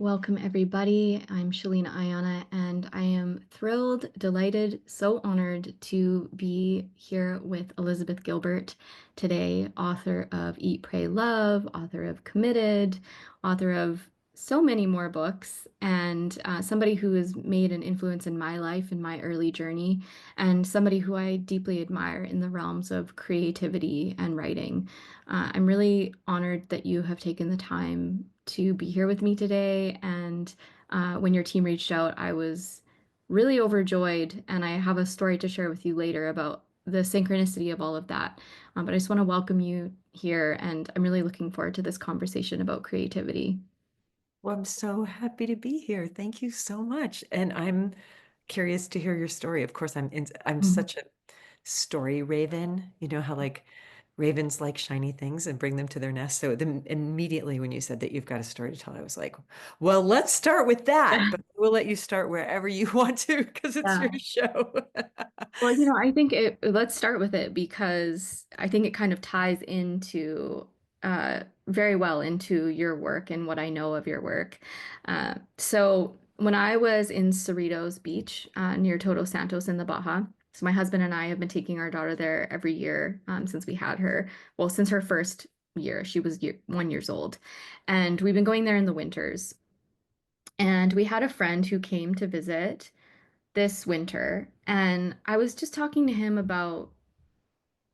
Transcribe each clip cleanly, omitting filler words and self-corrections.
Welcome, everybody. I'm Sheleana Aiyana, and I am thrilled, delighted, so honored to be here with Elizabeth Gilbert today, author of Eat, Pray, Love, author of Committed, author of so many more books, and somebody who has made an influence in my life in my early journey, and somebody who I deeply admire in the realms of creativity and writing. I'm really honored that you have taken the time to be here with me today. And when your team reached out, I was really overjoyed. And I have a story to share with you later about the synchronicity of all of that. But I just want to welcome you here. And I'm really looking forward to this conversation about creativity. Well, I'm so happy to be here. Thank you so much. And I'm curious to hear your story. Of course, I'm Mhm. such a story raven. You know how like ravens like shiny things and bring them to their nest. So then immediately when you said that you've got a story to tell, I was like, well, let's start with that. But we'll let you start wherever you want to because it's your Yeah. show. Well, I think let's start with it because I think it kind of ties into very well into your work and what I know of your work. So when I was in Cerritos Beach, near Todos Santos in the Baja, so my husband and I have been taking our daughter there every year since we had her. Well, since her first year, she was 1 year old, and we've been going there in the winters. And we had a friend who came to visit this winter, and I was just talking to him about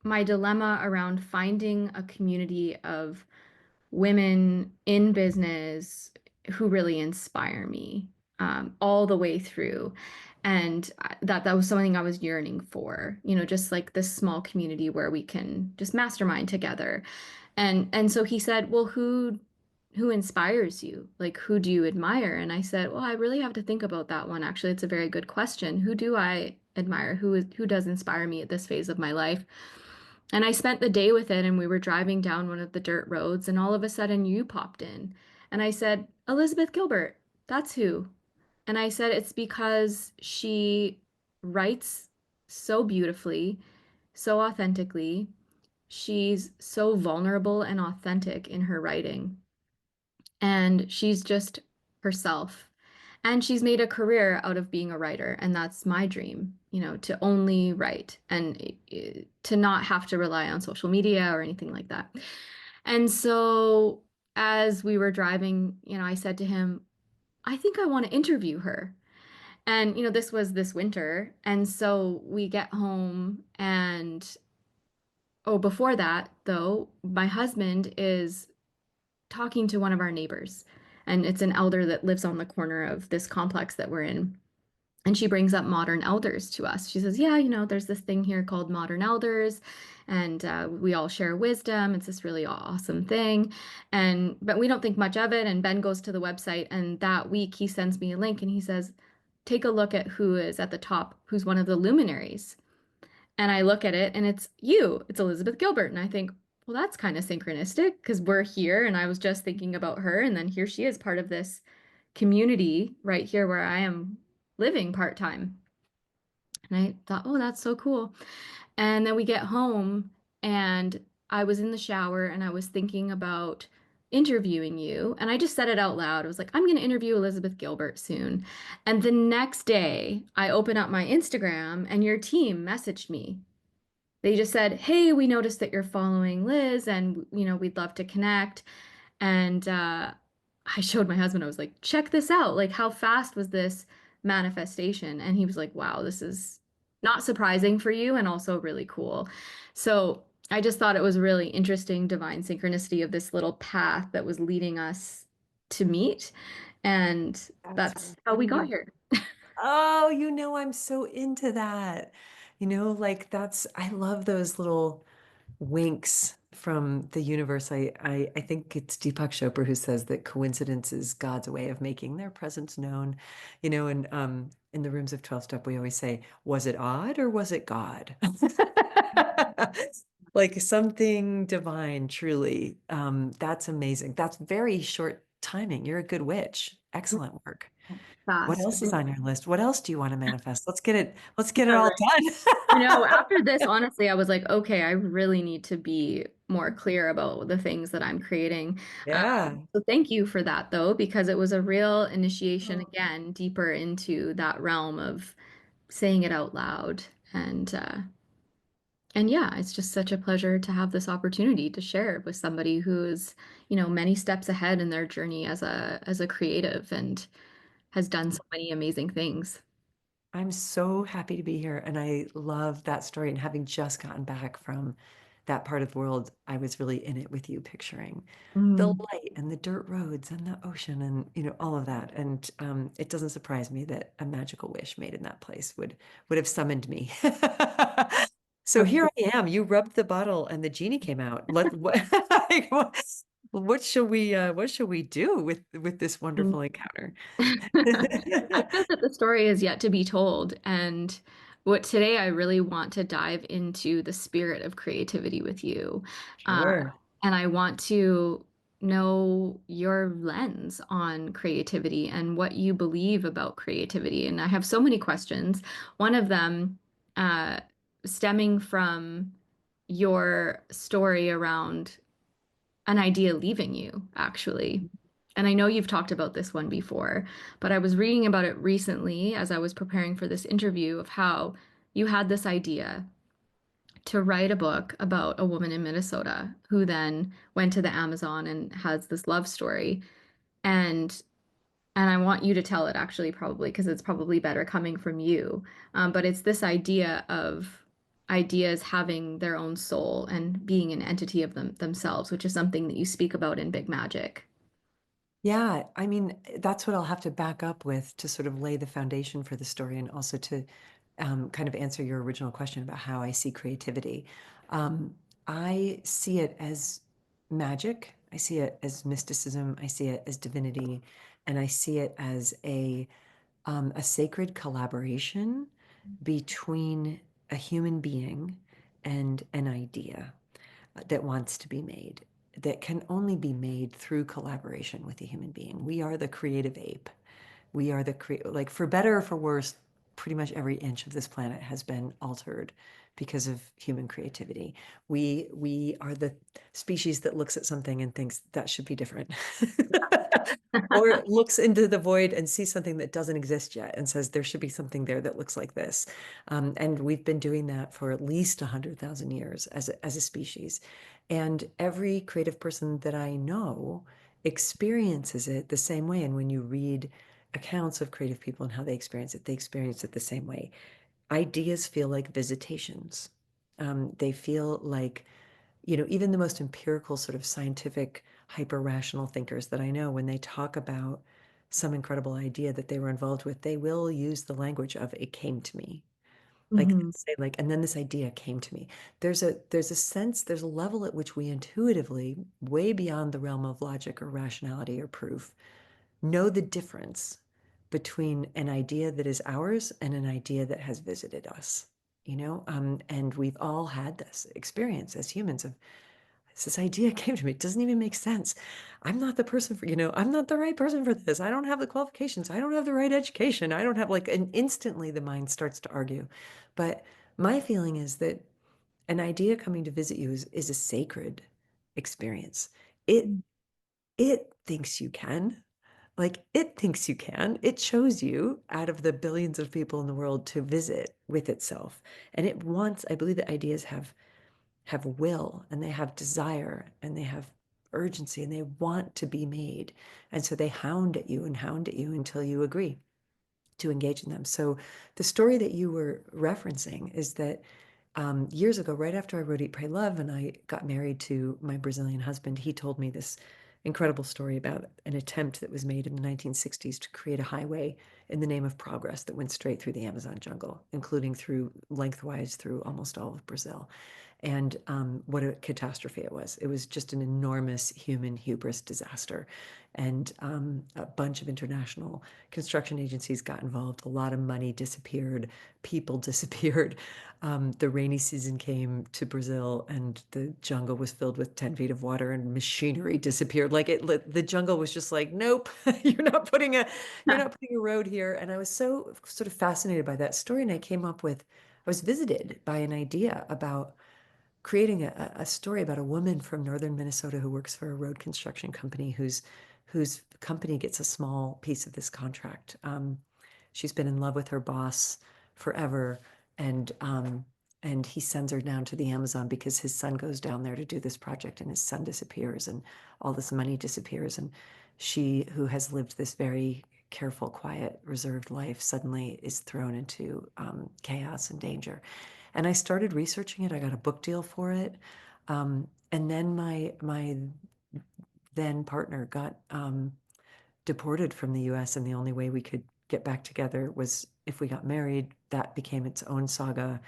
my dilemma around finding a community of women in business who really inspire me all the way through. And that was something I was yearning for, just like this small community where we can just mastermind together. And so he said, "Well, who inspires you? Like, who do you admire?" And I said, "Well, I really have to think about that one. Actually, it's a very good question. Who do I admire? Who does inspire me at this phase of my life?" And I spent the day with it, and we were driving down one of the dirt roads, and all of a sudden you popped in. And I said, "Elizabeth Gilbert, that's who." And I said, "It's because she writes so beautifully, so authentically. She's so vulnerable and authentic in her writing. And she's just herself. And she's made a career out of being a writer. And that's my dream, to only write and to not have to rely on social media or anything like that." And so as we were driving, I said to him, "I think I want to interview her." And, this was this winter. And so we get home and, oh, before that, though, my husband is talking to one of our neighbors, and it's an elder that lives on the corner of this complex that we're in. And she brings up modern elders to us. She says, "Yeah, there's this thing here called modern elders, and we all share wisdom. It's this really awesome thing." But we don't think much of it. And Ben goes to the website, and that week he sends me a link and he says, "Take a look at who is at the top, who's one of the luminaries." And I look at it and it's you, it's Elizabeth Gilbert. And I think, well, that's kind of synchronistic because we're here and I was just thinking about her. And then here she is, part of this community right here where I am living part time. And I thought, oh, that's so cool. And then we get home and I was in the shower and I was thinking about interviewing you. And I just said it out loud. I was like, I'm going to interview Elizabeth Gilbert soon. And the next day, I open up my Instagram and your team messaged me. They just said, "Hey, we noticed that you're following Liz and we'd love to connect." And I showed my husband, I was like, "Check this out. Like, how fast was this manifestation?" And he was like, "Wow, this is not surprising for you and also really cool." So I just thought it was really interesting divine synchronicity of this little path that was leading us to meet. And That's that's how we got right. here. Oh, I'm so into that. Like I love those little winks from the universe. I think it's Deepak Chopra who says that coincidence is God's way of making their presence known. And in the rooms of 12 step, we always say, was it odd or was it God? Like something divine, truly. That's amazing. That's very short timing. You're a good witch. Excellent work. What Fast. else is on your list? What else do you want to manifest? Let's get it all done. After this, honestly, I was like, okay, I really need to be more clear about the things that I'm creating. Yeah. So thank you for that, though, because it was a real initiation Oh, again, deeper into that realm of saying it out loud. And yeah, it's just such a pleasure to have this opportunity to share it with somebody who is, many steps ahead in their journey as a creative and has done so many amazing things. I'm so happy to be here. And I love that story. And having just gotten back from that part of the world, I was really in it with you, picturing the Mm. light and the dirt roads and the ocean and all of that. And it doesn't surprise me that a magical wish made in that place would have summoned me. So here I am. You rubbed the bottle and the genie came out. Like, what shall we do with this wonderful encounter? I feel that the story is yet to be told. And what today I really want to dive into the spirit of creativity with you. Uh, Sure. and I want to know your lens on creativity and what you believe about creativity. And I have so many questions. One of them, uh, stemming from your story around an idea leaving you, actually. And I know you've talked about this one before, but I was reading about it recently as I was preparing for this interview of how you had this idea to write a book about a woman in Minnesota who then went to the Amazon and has this love story. And and I want you to tell it actually, probably, because it's probably better coming from you. But it's this idea of ideas having their own soul and being an entity of themselves, which is something that you speak about in Big Magic. Yeah, I mean, that's what I'll have to back up with to sort of lay the foundation for the story and also to kind of answer your original question about how I see creativity. Um, I see it as magic, I see it as mysticism, I see it as divinity, and I see it as a sacred collaboration between a human being and an idea that wants to be made, that can only be made through collaboration with a human being. We are the creative ape. We are like, for better or for worse, pretty much every inch of this planet has been altered because of human creativity. We are the species that looks at something and thinks that should be different. Or looks into the void and sees something that doesn't exist yet and says there should be something there that looks like this. And we've been doing that for at least 100,000 years as a species. And every creative person that I know experiences it the same way. And when you read accounts of creative people and how they experience it the same way. Ideas feel like visitations. They feel like, even the most empirical sort of scientific, hyper rational thinkers that I know, when they talk about some incredible idea that they were involved with, they will use the language of it came to me. Like Mhm. say like, and then this idea came to me. There's a sense, there's a level at which we intuitively, way beyond the realm of logic or rationality or proof, know the difference between an idea that is ours and an idea that has visited us. And we've all had this experience as humans of this idea came to me. It doesn't even make sense. I'm not the person I'm not the right person for this. I don't have the qualifications. I don't have the right education. I don't have like, and instantly the mind starts to argue. But my feeling is that an idea coming to visit you is a sacred experience. It it thinks you can. Like it thinks you can. It chose you out of the billions of people in the world to visit with itself. And it wants, I believe that ideas have will and they have desire and they have urgency and they want to be made. And so they hound at you until you agree to engage in them. So the story that you were referencing is that years ago, right after I wrote Eat, Pray, Love, and I got married to my Brazilian husband, he told me this incredible story about an attempt that was made in the 1960s to create a highway in the name of progress that went straight through the Amazon jungle, including through lengthwise through almost all of Brazil. And what a catastrophe it was. It was just an enormous human hubris disaster. And a bunch of international construction agencies got involved. A lot of money disappeared. People disappeared. The rainy season came to Brazil, and the jungle was filled with 10 feet of water, and machinery disappeared. The jungle was just like, nope, you're not putting a road here. And I was so sort of fascinated by that story, and I was visited by an idea about creating a story about a woman from northern Minnesota who works for a road construction company whose company gets a small piece of this contract. She's been in love with her boss forever, and and he sends her down to the Amazon because his son goes down there to do this project, and his son disappears, and all this money disappears, and she, who has lived this very careful, quiet, reserved life, suddenly is thrown into chaos and danger. And I started researching it. I got a book deal for it. And then my then partner got deported from the US, and the only way we could get back together was if we got married. That became its own saga.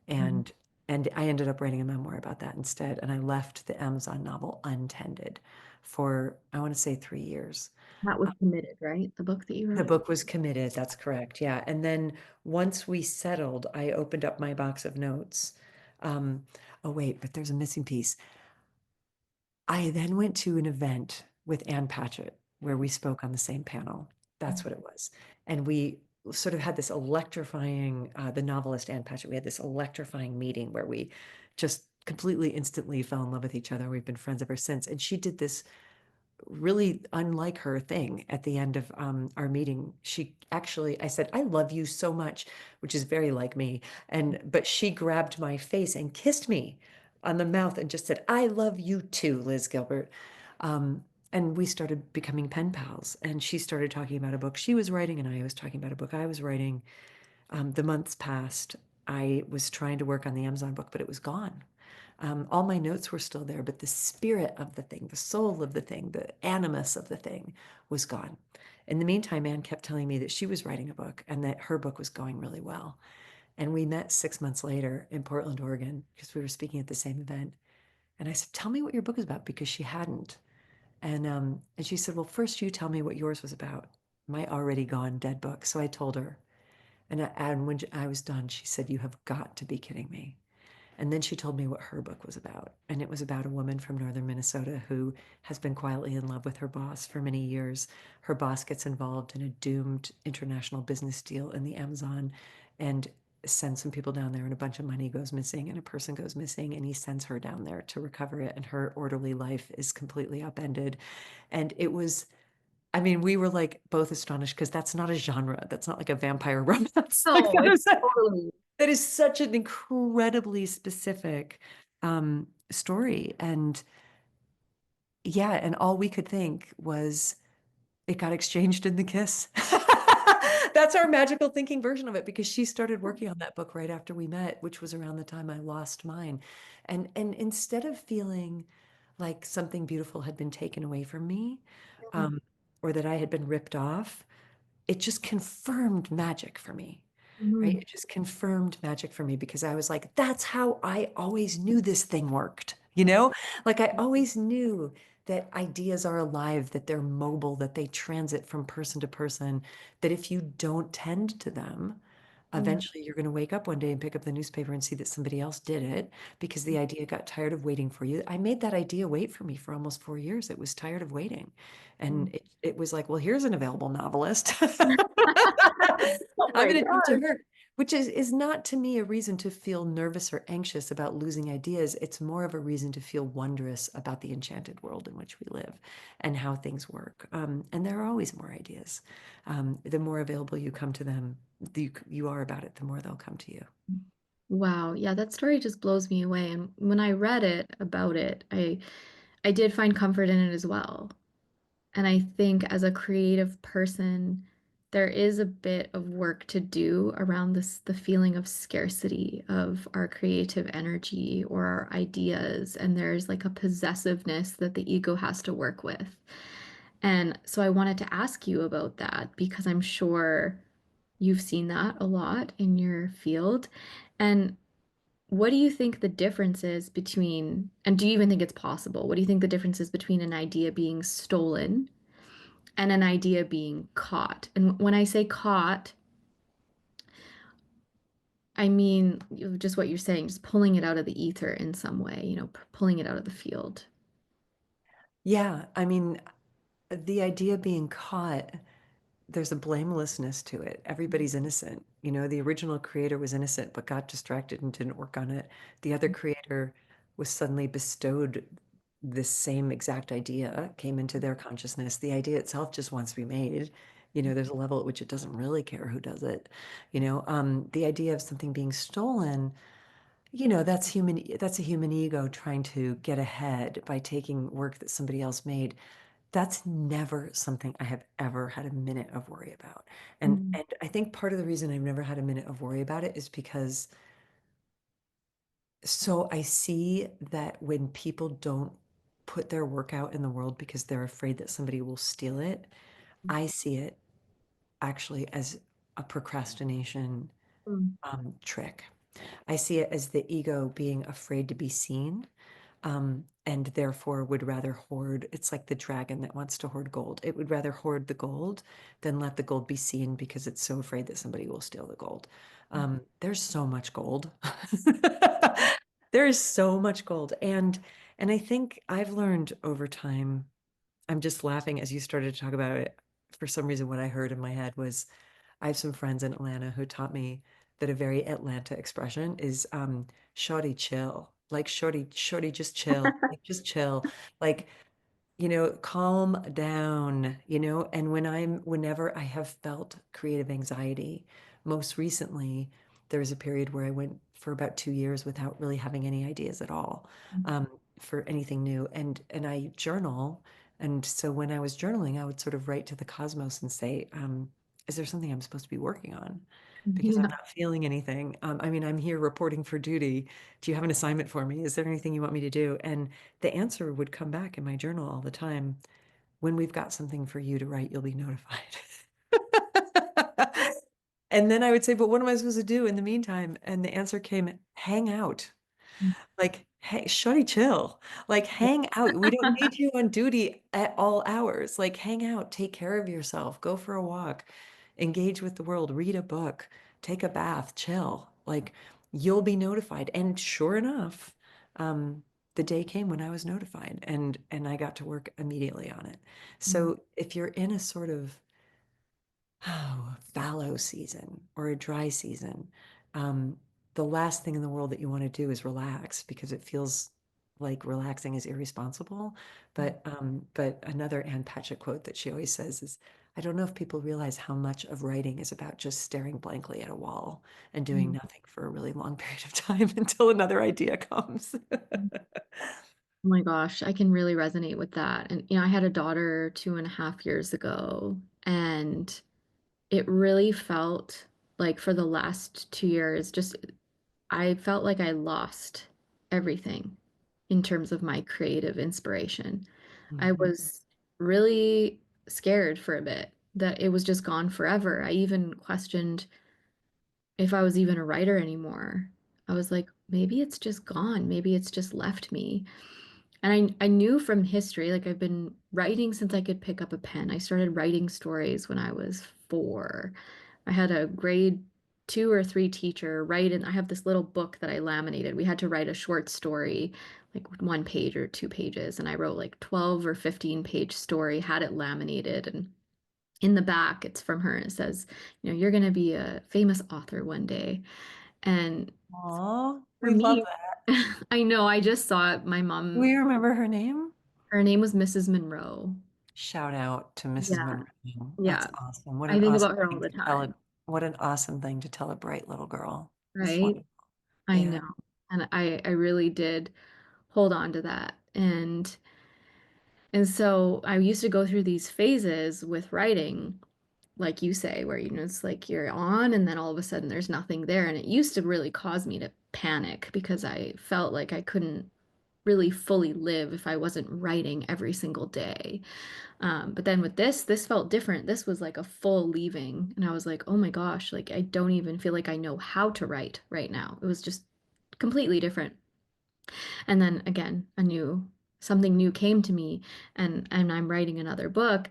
Mhm. And I ended up writing a memoir about that instead. And I left the Amazon novel untended for, I want to say, 3 years. That was committed, right? The book that you The wrote? book was committed. That's correct. Yeah. And then once we settled, I opened up my box of notes. Um, oh, wait, but there's a missing piece. I then went to an event with Ann Patchett where we spoke on the same panel. That's what it was. And we sort of had this electrifying, the novelist Ann Patchett, we had this electrifying meeting where we just completely instantly fell in love with each other. We've been friends ever since. And she did this really unlike her thing at the end of our meeting. She actually, I said, I love you so much, which is very like me. But she grabbed my face and kissed me on the mouth and just said, I love you too, Liz Gilbert. And we started becoming pen pals. And she started talking about a book she was writing, and I was talking about a book I was writing. The months passed. I was trying to work on the Amazon book, but it was gone. All my notes were still there, but the spirit of the thing, the soul of the thing, the animus of the thing was gone. In the meantime, Anne kept telling me that she was writing a book and that her book was going really well. And we met 6 months later in Portland, Oregon, because we were speaking at the same event. And I said, "Tell me what your book is about," because she hadn't. And she said, "Well, first you tell me what yours was about, my already gone dead book." So I told her. And when I was done, she said, "You have got to be kidding me." And then she told me what her book was about. And it was about a woman from northern Minnesota who has been quietly in love with her boss for many years. Her boss gets involved in a doomed international business deal in the Amazon and sends some people down there, and a bunch of money goes missing, and a person goes missing, and he sends her down there to recover it. And her orderly life is completely upended. And it was, I mean, we were like both astonished because that's not a genre. That's not like a vampire romance. Like No, that it's is a, totally. that is such an incredibly specific story. And yeah, and all we could think was it got exchanged in the kiss. That's our magical thinking version of it because she started working on that book right after we met, which was around the time I lost mine. And instead of feeling like something beautiful had been taken away from me, um, or that I had been ripped off, it just confirmed magic for me. Right? Mhm. It just confirmed magic for me because I was like, that's how I always knew this thing worked. You know, like I always knew that ideas are alive, that they're mobile, that they transit from person to person, that if you don't tend to them, Yeah. eventually you're going to wake up one day and pick up the newspaper and see that somebody else did it because the idea got tired of waiting for you. I made that idea wait for me for almost 4 years. It was tired of waiting. And Mm. it was like, well, here's an available novelist. Oh I'm my going to give to God. her, which is not to me a reason to feel nervous or anxious about losing ideas. It's more of a reason to feel wondrous about the enchanted world in which we live and how things work. And there are always more ideas. The more available you come to them, you are about it, the more they'll come to you. Wow. Yeah, that story just blows me away. And when I read it about it, I did find comfort in it as well. And I think as a creative person, there is a bit of work to do around this, the feeling of scarcity of our creative energy or our ideas. And there's like a possessiveness that the ego has to work with. And so I wanted to ask you about that because I'm sure you've seen that a lot in your field. And what do you think the difference is between, and do you even think it's possible? What do you think the difference is between an idea being stolen and an idea being caught? And when I say caught, I mean just what you're saying, just pulling it out of the ether in some way, pulling it out of the field. Yeah, I mean, the idea being caught, there's a blamelessness to it. Everybody's innocent. The original creator was innocent, but got distracted and didn't work on it. The other creator was suddenly bestowed this same exact idea, came into their consciousness. The idea itself just wants to be made. There's a level at which it doesn't really care who does it. The idea of something being stolen, that's human, that's a human ego trying to get ahead by taking work that somebody else made. That's never something I have ever had a minute of worry about. And Mm, and I think part of the reason I've never had a minute of worry about it is because so I see that when people don't put their work out in the world because they're afraid that somebody will steal it, I see it actually as a procrastination mm, trick. I see it as the ego being afraid to be seen, and therefore would rather hoard. It's like the dragon that wants to hoard gold. It would rather hoard the gold than let the gold be seen because it's so afraid that somebody will steal the gold. There's so much gold. There is so much gold. And I think I've learned over time, I'm just laughing as you started to talk about it. For some reason, what I heard in my head was I have some friends in Atlanta who taught me that a very Atlanta expression is shorty chill. Like shorty, just chill. Like just chill. Like calm down, and whenever I have felt creative anxiety, most recently, there was a period where I went for about 2 years without really having any ideas at all, um, for anything new. And I journal. And so when I was journaling, I would sort of write to the cosmos and say, is there something I'm supposed to be working on? Because I'm yeah. not feeling anything. I mean, I'm here reporting for duty. Do you have an assignment for me? Is there anything you want me to do? And the answer would come back in my journal all the time. When we've got something for you to write, you'll be notified. And then I would say, but what am I supposed to do in the meantime? And the answer came, hang out. Like, hey, shorty, chill. Like, hang out. We don't need you on duty at all hours. Like, hang out, take care of yourself, go for a walk, engage with the world, read a book, take a bath, chill. Like, you'll be notified. And sure enough, the day came when I was notified, and I got to work immediately on it. Mm, So if you're in a sort of fallow season or a dry season, um, the last thing in the world that you want to do is relax because it feels like relaxing is irresponsible. But another Ann Patchett quote that she always says is, I don't know if people realize how much of writing is about just staring blankly at a wall and doing mm, nothing for a really long period of time until another idea comes. mm. Oh my gosh, I can really resonate with that. And, I had a daughter 2.5 years ago, and it really felt like for the last 2 years, just I felt like I lost everything in terms of my creative inspiration. I Mhm. was really scared for a bit that it was just gone forever. I even questioned if I was even a writer anymore. I was like, maybe it's just gone. Maybe it's just left me. And I knew from history, like I've been writing since I could pick up a pen. I started writing stories when I was 4. I had a grade 2 or 3 teacher write, and I have this little book that I laminated. We had to write a short story, like 1 page or 2 pages, and I wrote like 12 or 15 page story, had it laminated, and in the back, it's from her, and it says, you're going to be a famous author one day. And Aw, for we love me, that. I know, I just saw it. My Do mom, you remember her name? her name was Mrs. Monroe. Shout out to Mrs. Yeah. Monroe. That's Yeah. awesome. What I an think awesome about her all thing the to tell time, a what an awesome thing to tell a bright little girl. That's right? wonderful. I Yeah. know. And I really did hold on to that. And so I used to go through these phases with writing, like you say, where it's like you're on and then all of a sudden there's nothing there. And it used to really cause me to panic because I felt like I couldn't really fully live if I wasn't writing every single day. But then with this felt different. This was like a full leaving. And I was like, oh my gosh, like I don't even feel like I know how to write right now. It was just completely different. And then again, something new came to me, and I'm writing another book.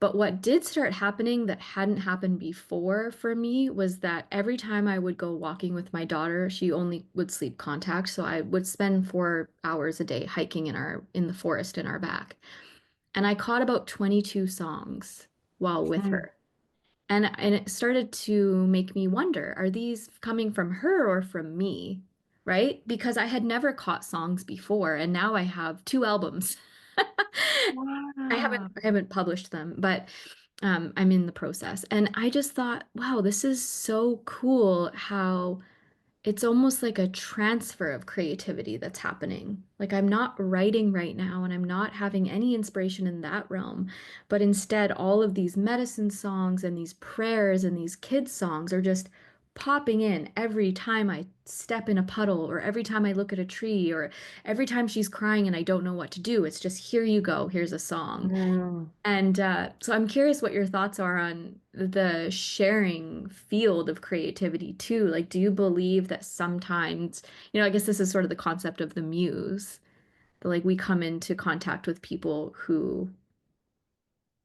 But what did start happening that hadn't happened before for me was that every time I would go walking with my daughter, she only would sleep contact. So I would spend 4 hours a day hiking in the forest in our back. And I caught about 22 songs while with Hmm. her. And it started to make me wonder, are these coming from her or from me? right? Because I had never caught songs before, and now I have two albums. Wow. I haven't published them, but I'm in the process. And I just thought, wow, this is so cool how it's almost like a transfer of creativity that's happening. Like I'm not writing right now and I'm not having any inspiration in that realm, but instead all of these medicine songs and these prayers and these kids songs are just popping in every time I step in a puddle or every time I look at a tree or every time she's crying and I don't know what to do. It's just here you go, here's a song. Mm. And so I'm curious what your thoughts are on the sharing field of creativity too. Like, do you believe that sometimes, I guess this is sort of the concept of the muse, that like we come into contact with people who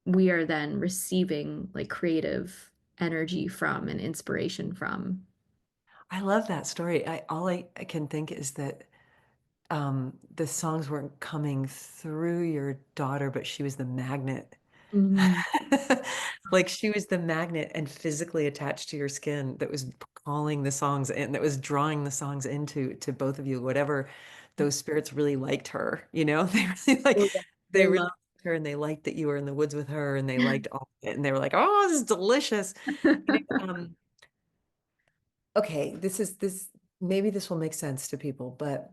we are then receiving like creative energy from and inspiration from. I love that story. I can think is that the songs weren't coming through your daughter, but she was the magnet. Mm. Like she was the magnet and physically attached to your skin that was calling the songs in, that was drawing the songs into to both of you, whatever those spirits really liked her, you know? Oh, yeah. They They really love. liked her and they liked that you were in the woods with her and they liked all of it and they were like, oh, this is delicious. You know, okay, this maybe this will make sense to people, but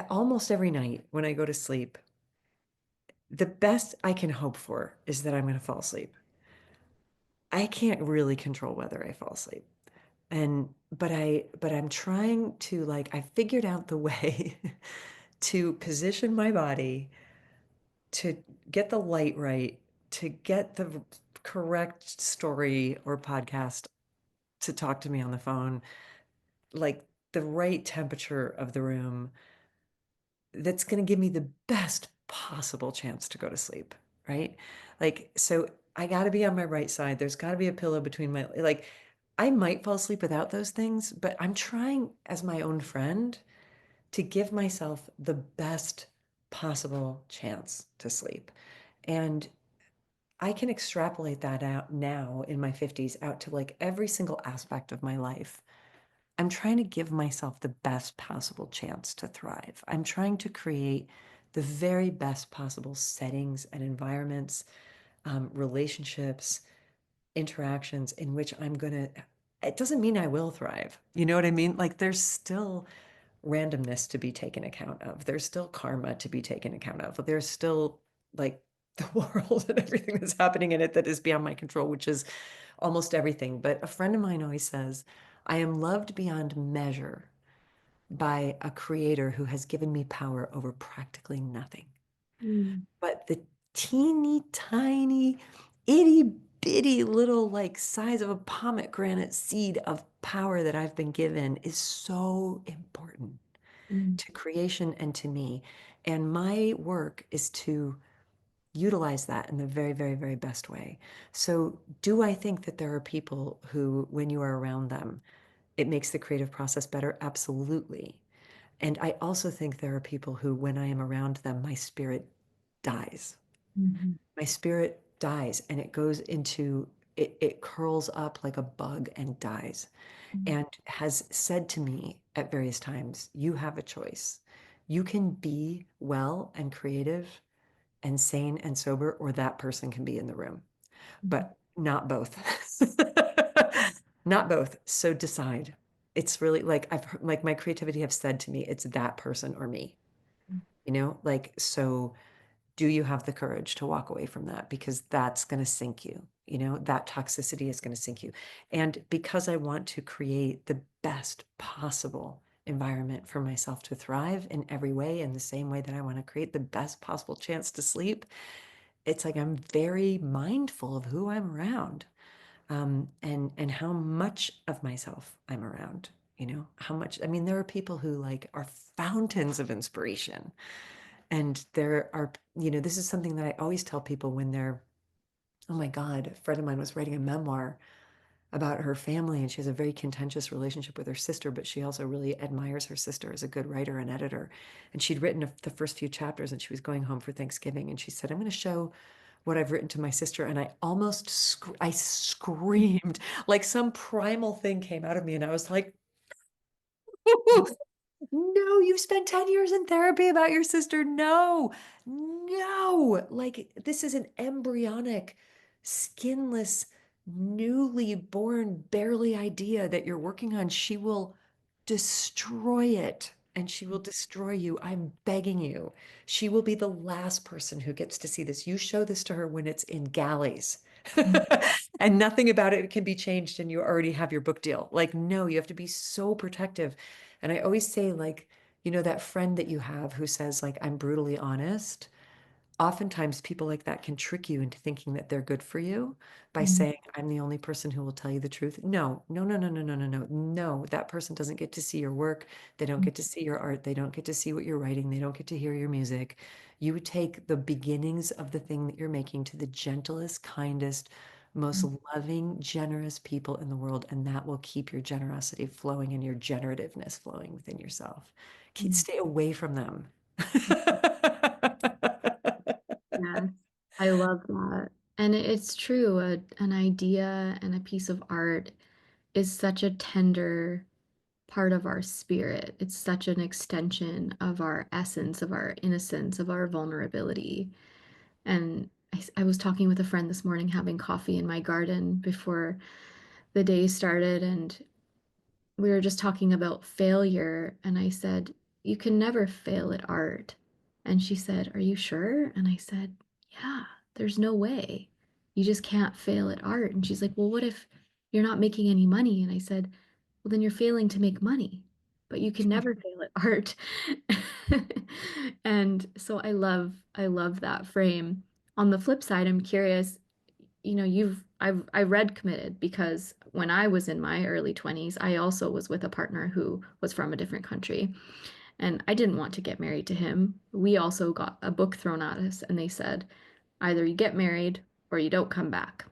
almost every night when I go to sleep, the best I can hope for is that I'm going to fall asleep. I can't really control whether I fall asleep. And but I'm trying to like I figured out the way to position my body to get the light right, to get the correct story or podcast to talk to me on the phone, like the right temperature of the room that's going to give me the best possible chance to go to sleep, right? Like, so I got to be on my right side. There's got to be a pillow between my, like, I might fall asleep without those things, but I'm trying as my own friend to give myself the best possible chance to sleep. And I can extrapolate that out now in my 50s out to like every single aspect of my life. I'm trying to give myself the best possible chance to thrive. I'm trying to create the very best possible settings and environments, relationships, interactions in which I'm going to. It doesn't mean I will thrive. You know what I mean? Like there's still randomness to be taken account of. There's still karma to be taken account of. There's still like the world and everything that's happening in it that is beyond my control, which is almost everything. But a friend of mine always says, I am loved beyond measure by a creator who has given me power over practically nothing. Mm, But the teeny tiny, itty bitty little like size of a pomegranate seed of power that I've been given is so important mm, to creation and to me. And my work is to utilize that in the very, very, very best way. So, do I think that there are people who, when you are around them, it makes the creative process better? Absolutely. And I also think there are people who, when I am around them, my spirit dies. mhm, My spirit dies and it goes into, it curls up like a bug and dies mm, and has said to me at various times, you have a choice. You can be well and creative and sane and sober, or that person can be in the room, mhm, but not both. Not both. So decide. It's really like I've heard, like my creativity have said to me, it's that person or me, mm, like, so do you have the courage to walk away from that? Because that's going to sink you, that toxicity is going to sink you. And because I want to create the best possible environment for myself to thrive in every way, in the same way that I want to create the best possible chance to sleep, it's like I'm very mindful of who I'm around, and how much of myself I'm around. How much. I mean, there are people who like are fountains of inspiration, and there are, this is something that I always tell people when they're, oh my God, a friend of mine was writing a memoir about her family, and she has a very contentious relationship with her sister, but she also really admires her sister as a good writer and editor. And she'd written the first few chapters, and she was going home for Thanksgiving, and she said, I'm going to show what I've written to my sister. And I almost, I screamed, like some primal thing came out of me, and I was like, No, you've spent 10 years in therapy about your sister. No, no. Like, this is an embryonic, skinless, newly born, barely idea that you're working on. She will destroy it and she will destroy you. I'm begging you. She will be the last person who gets to see this. You show this to her when it's in galleys. And nothing about it can be changed, and you already have your book deal. Like, no, you have to be so protective. And I always say, like, that friend that you have who says, like, I'm brutally honest. Oftentimes, people like that can trick you into thinking that they're good for you by Mhm. saying, I'm the only person who will tell you the truth. No, no, no, no, no, no, no, no. No, that person doesn't get to see your work. They don't get to see your art. They don't get to see what you're writing. They don't get to hear your music. You would take the beginnings of the thing that you're making to the gentlest, kindest, most loving, generous people in the world, and that will keep your generosity flowing and your generativeness flowing within yourself. Stay away from them. Yes, I love that. And it's true, an idea and a piece of art is such a tender part of our spirit. It's such an extension of our essence, of our innocence, of our vulnerability. And I was talking with a friend this morning, having coffee in my garden before the day started, and we were just talking about failure. And I said, you can never fail at art. And she said, are you sure? And I said, yeah, there's no way. You just can't fail at art. And she's like, well, what if you're not making any money? And I said, well, then you're failing to make money, but you can never fail at art. And so I love that frame. On the flip side, I'm curious, I read Committed because when I was in my early 20s, I also was with a partner who was from a different country, and I didn't want to get married to him. We also got a book thrown at us, and they said either you get married or you don't come back.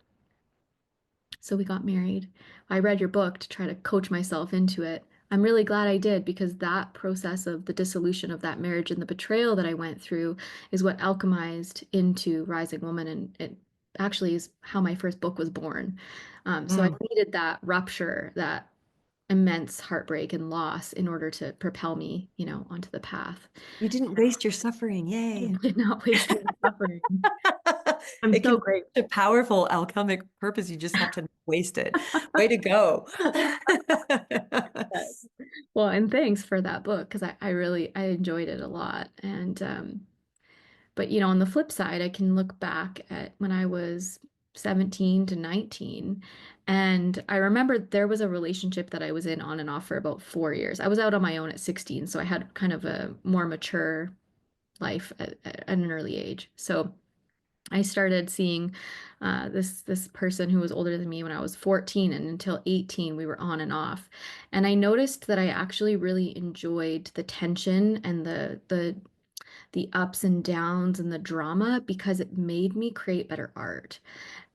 So we got married. I read your book to try to coach myself into it. I'm really glad I did, because that process of the dissolution of that marriage and the betrayal that I went through is what alchemized into Rising Woman. And it actually is how my first book was born. So I Mm. needed that rupture, that immense heartbreak and loss in order to propel me, onto the path. You didn't waste your suffering. I Yay. did not waste my suffering. I'm It can so be grateful. such a powerful alchemic purpose. You just have to not waste it. Way to go. Well, and thanks for that book, because I really I enjoyed it a lot. And but on the flip side, I can look back at when I was 17 to 19, and I remember there was a relationship that I was in on and off for about 4 years. I was out on my own at 16, so I had kind of a more mature life at an early age. So I started seeing this person who was older than me when I was 14, and until 18 we were on and off. And I noticed that I actually really enjoyed the tension and the ups and downs and the drama, because it made me create better art.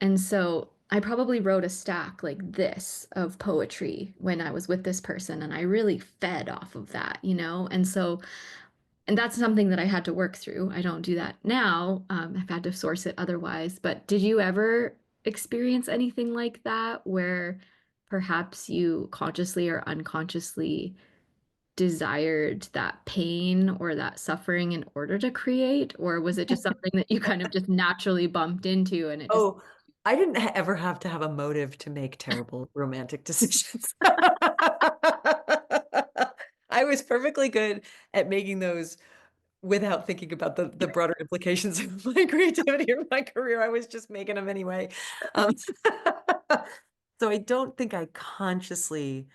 And so I probably wrote a stack like this of poetry when I was with this person, and I really fed off of that, And so and that's something that I had to work through. I don't do that now. I've had to source it otherwise. But did you ever experience anything like that where perhaps you consciously or unconsciously desired that pain or that suffering in order to create? Or was it just something that you kind of just naturally bumped into and it just, Oh, I didn't ever have to have a motive to make terrible romantic decisions. I was perfectly good at making those without thinking about the broader implications of my creativity or my career. I was just making them anyway. Um, so I don't think I consciously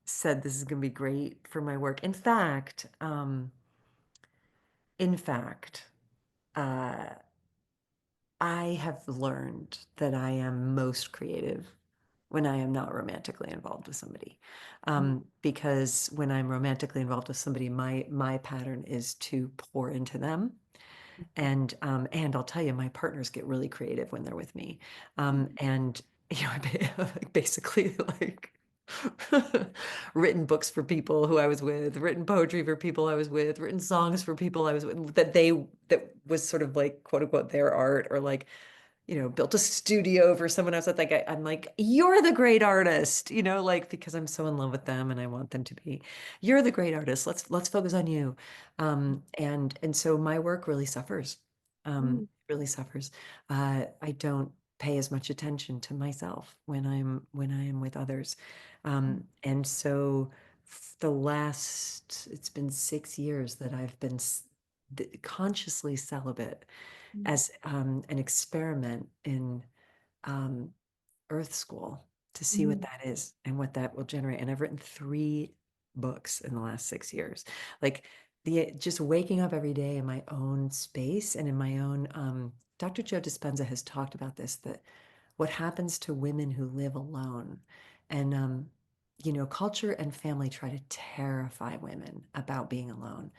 said this is going to be great for my work. In fact, uh, I have learned that I am most creative when I am not romantically involved with somebody. Because when I'm romantically involved with somebody, my pattern is to pour into them. And I'll tell you, my partners get really creative when they're with me. And basically like written books for people who I was with, written poetry for people I was with, written songs for people I was with, that was sort of like quote unquote their art, or like built a studio for someone else. Like I'm like, you're the great artist, like because I'm so in love with them and I want them to be. You're the great artist. Let's focus on you. And so my work really suffers. Mm, Really suffers. I don't pay as much attention to myself when I am with others. And so the last it's been 6 years that I've been consciously celibate mm, as an experiment in um, Earth School to see what mm, that is and what that will generate. And I've written 3 books in the last 6 years. Like the just waking up every day in my own space and in my own. Dr. Joe Dispenza has talked about this, that what happens to women who live alone, and culture and family try to terrify women about being alone.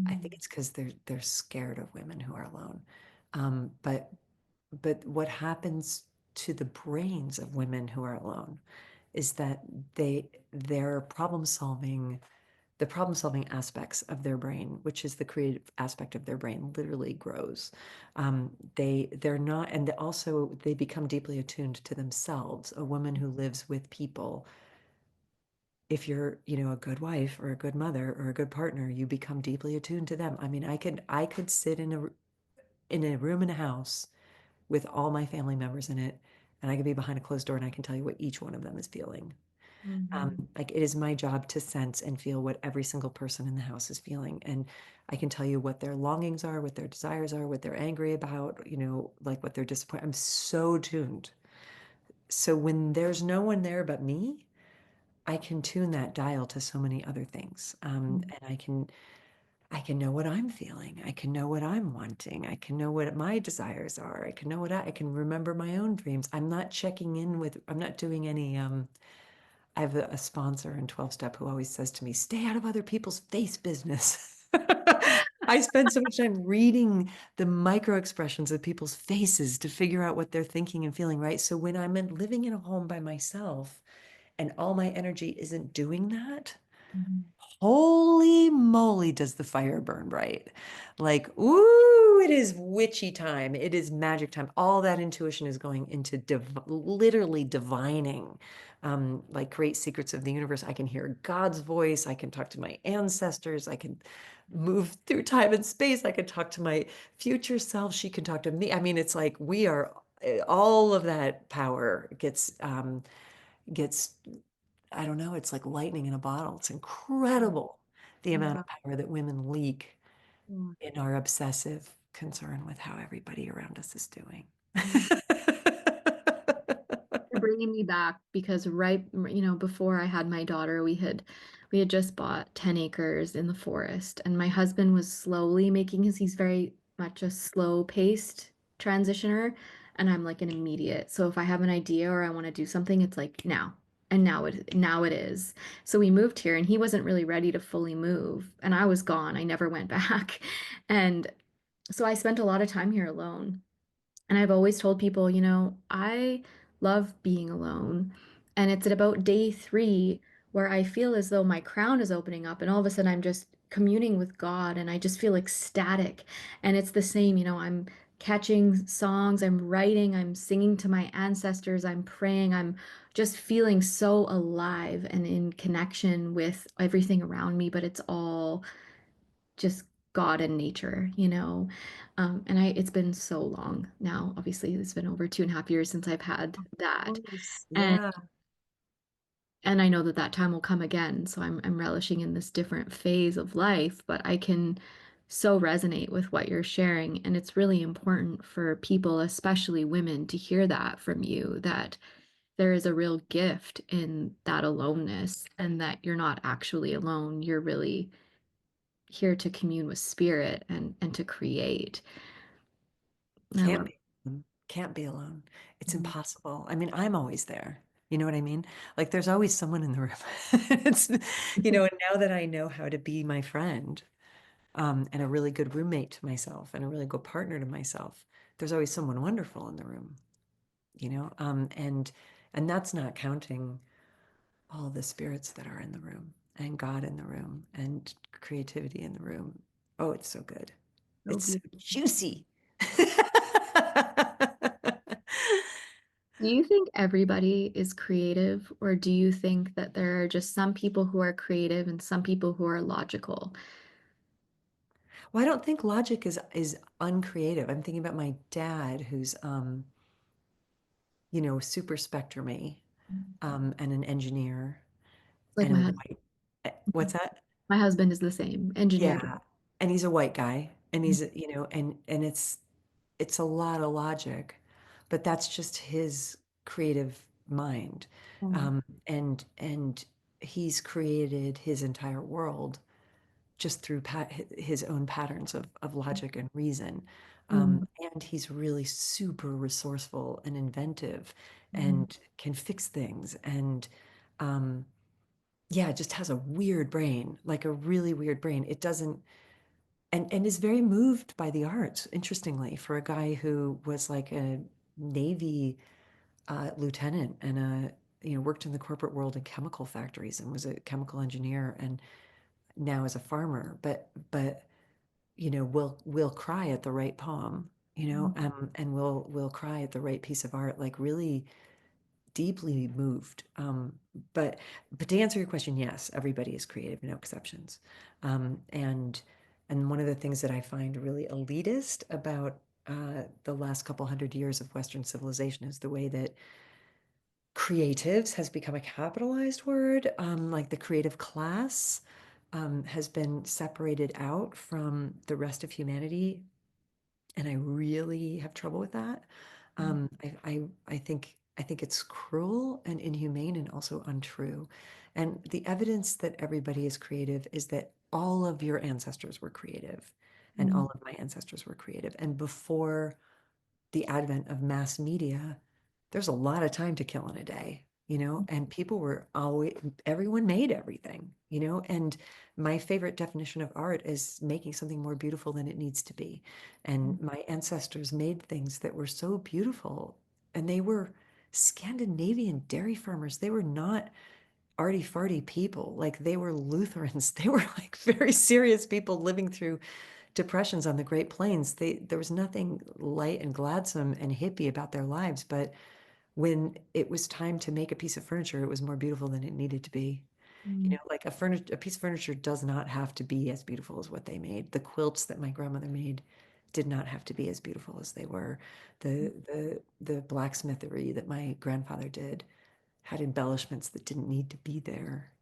I think mm, it's because they're scared of women who are alone. But what happens to the brains of women who are alone is that their the problem solving aspects of their brain, which is the creative aspect of their brain, literally grows. They're not, and also they become deeply attuned to themselves. A woman who lives with people, if you're, a good wife or a good mother or a good partner, you become deeply attuned to them. I mean, I could sit in a room in a house with all my family members in it, and I could be behind a closed door and I can tell you what each one of them is feeling. mhm, Like it is my job to sense and feel what every single person in the house is feeling. And I can tell you what their longings are, what their desires are, what they're angry about, like what they're disappointed. I'm so tuned. So when there's no one there but me, I can tune that dial to so many other things. mm, And I can know what I'm feeling. I can know what I'm wanting. I can know what my desires are. I can know I can remember my own dreams. I'm not checking in with, I'm not doing any, I have a sponsor in 12 step who always says to me, stay out of other people's face business. I spend so much time reading the micro expressions of people's faces to figure out what they're thinking and feeling, right? So when living in a home by myself and all my energy isn't doing that, mhm, holy moly, does the fire burn bright. Like, ooh, it is witchy time. It is magic time. All that intuition is going into literally divining, like great secrets of the universe. I can hear God's voice. I can talk to my ancestors. I can move through time and space. I can talk to my future self. She can talk to me. I mean, it's like all of that power gets I don't know, it's like lightning in a bottle. It's mm, incredible the amount mm, of power that women leak mm, in our obsessive concern with how everybody around us is doing. mm. You're bringing me back because before I had my daughter, we had just bought 10 acres in the forest, and my husband was slowly making he's very much a slow-paced transitioner, and I'm like an immediate. So if I have an idea or I want to do something, it's like now. And now it is. So we moved here and he wasn't really ready to fully move, and I was gone. I never went back. And so I spent a lot of time here alone. And I've always told people, I love being alone. And it's at about day 3 where I feel as though my crown is opening up, and all of a sudden I'm just communing with God and I just feel ecstatic. And it's the same, I'm catching songs, I'm writing, I'm singing to my ancestors, I'm praying, I'm just feeling so alive and in connection with everything around me, but it's all just God and nature. And it's been so long now. Obviously, it's been over 2.5 years since I've had that. Course. And Yeah. and I know that that time will come again. So I'm relishing in this different phase of life, but I can so resonate with what you're sharing. And it's really important for people, especially women, to hear that from you, that there is a real gift in that aloneness and that you're not actually alone. You're really here to commune with spirit and to create. And I Can't love. be alone. Can't be alone. It's Mhm. impossible. I mean, I'm always there. You know what I mean? Like there's always someone in the room. It's, and now that I know how to be my friend, and a really good roommate to myself and a really good partner to myself, there's always someone wonderful in the room, and that's not counting all the spirits that are in the room and God in the room and creativity in the room. Oh, it's so good. So It's so beautiful. juicy. Do you think everybody is creative, or do you think that there are just some people who are creative and some people who are logical? Well, I don't think logic is uncreative. I'm thinking about my dad, who's super spectrumy, and an engineer Like and a my white. What's that? husband is the same, engineer. Yeah, and he's a white guy, and and it's a lot of logic, but that's just his creative mind, Mm, and he's created his entire world just through his own patterns of logic and reason. mm, And he's really super resourceful and inventive mm, and can fix things. And um, yeah, just has a weird brain, like a really weird brain. It doesn't, and is very moved by the arts, interestingly, for a guy who was like a Navy lieutenant and worked in the corporate world in chemical factories and was a chemical engineer and now is a farmer. But we'll cry at the right poem, and we'll cry at the right piece of art, like really deeply moved. But but to answer your question, yes, everybody is creative, no exceptions. And one of the things that I find really elitist about the last couple hundred years of Western civilization is the way that creatives has become a capitalized word, like the creative class has been separated out from the rest of humanity, and I really have trouble with that. I think it's cruel and inhumane and also untrue. And the evidence that everybody is creative is that all of your ancestors were creative, and mm, all of my ancestors were creative. And before the advent of mass media, there's a lot of time to kill in a day, and people were always, everyone made everything, and my favorite definition of art is making something more beautiful than it needs to be. mm, And my ancestors made things that were so beautiful, and they were Scandinavian dairy farmers. They were not arty farty people. Like they were Lutherans. They were like very serious people living through depressions on the Great Plains. There was nothing light and gladsome and hippie about their lives, but when it was time to make a piece of furniture, it was more beautiful than it needed to be. mm, Like a piece of furniture does not have to be as beautiful as what they made. The quilts that my grandmother made did not have to be as beautiful as they were. The blacksmithery that my grandfather did had embellishments that didn't need to be there,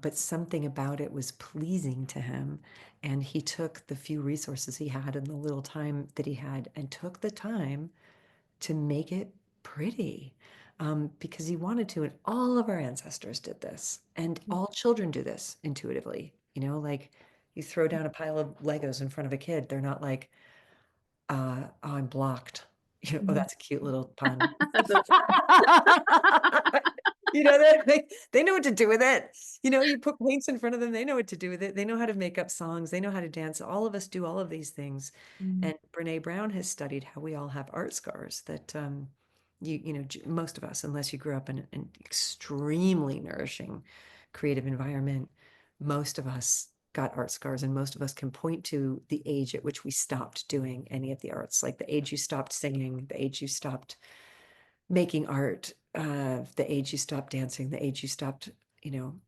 but something about it was pleasing to him. And he took the few resources he had and the little time that he had and took the time to make it pretty, because he wanted to. And all of our ancestors did this, and all children do this intuitively. Like you throw down a pile of Legos in front of a kid, they're not like, oh, I'm blocked. Oh, mm. that's a cute little pun. That's They know what to do with it. You put paints in front of them, they know what to do with it. They know how to make up songs, they know how to dance. All of us do all of these things. mm, And Brene Brown has studied how we all have art scars that most of us, unless you grew up in an extremely nourishing creative environment, most of us got art scars, and most of us can point to the age at which we stopped doing any of the arts, like the age you stopped singing, the age you stopped making art, the age you stopped dancing, the age you stopped, you know,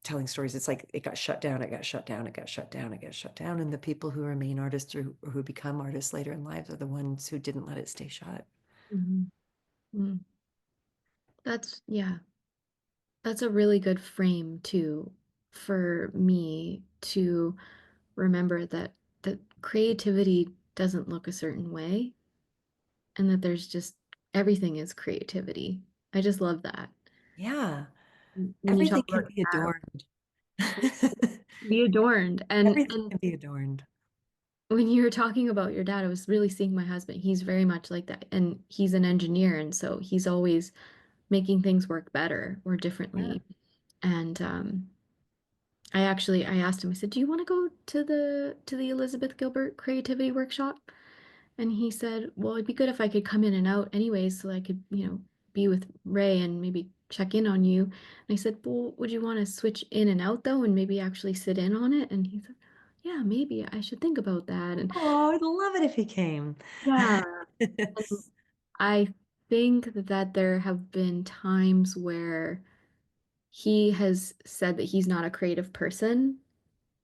telling stories. It's like it got shut down, it got shut down, it got shut down, it got shut down. And the people who remain artists or who become artists later in lives are the ones who didn't let it stay shut. mhm, mm. Yeah, that's a really good frame too for me to remember that creativity doesn't look a certain way and that there's just everything is creativity. I just love that. Yeah. When you Everything talk can about be adorned. be adorned Everything and can be adorned. when you were talking about your dad, I was really seeing my husband. He's very much like that. And he's an engineer, and so he's always making things work better or Yeah. differently. And I asked him, I said, "Do you want to go to the Elizabeth Gilbert Creativity Workshop?" And he said, "Well, it'd be good if I could come in and out anyways, so I could, be with Ray and maybe check in on you." And I said, "Well, would you want to switch in and out though, and maybe actually sit in on it?" And he said, "Yeah, maybe I should think about that." And Oh, I'd love it if he came. yeah, and I think that there have been times where he has said that he's not a creative person,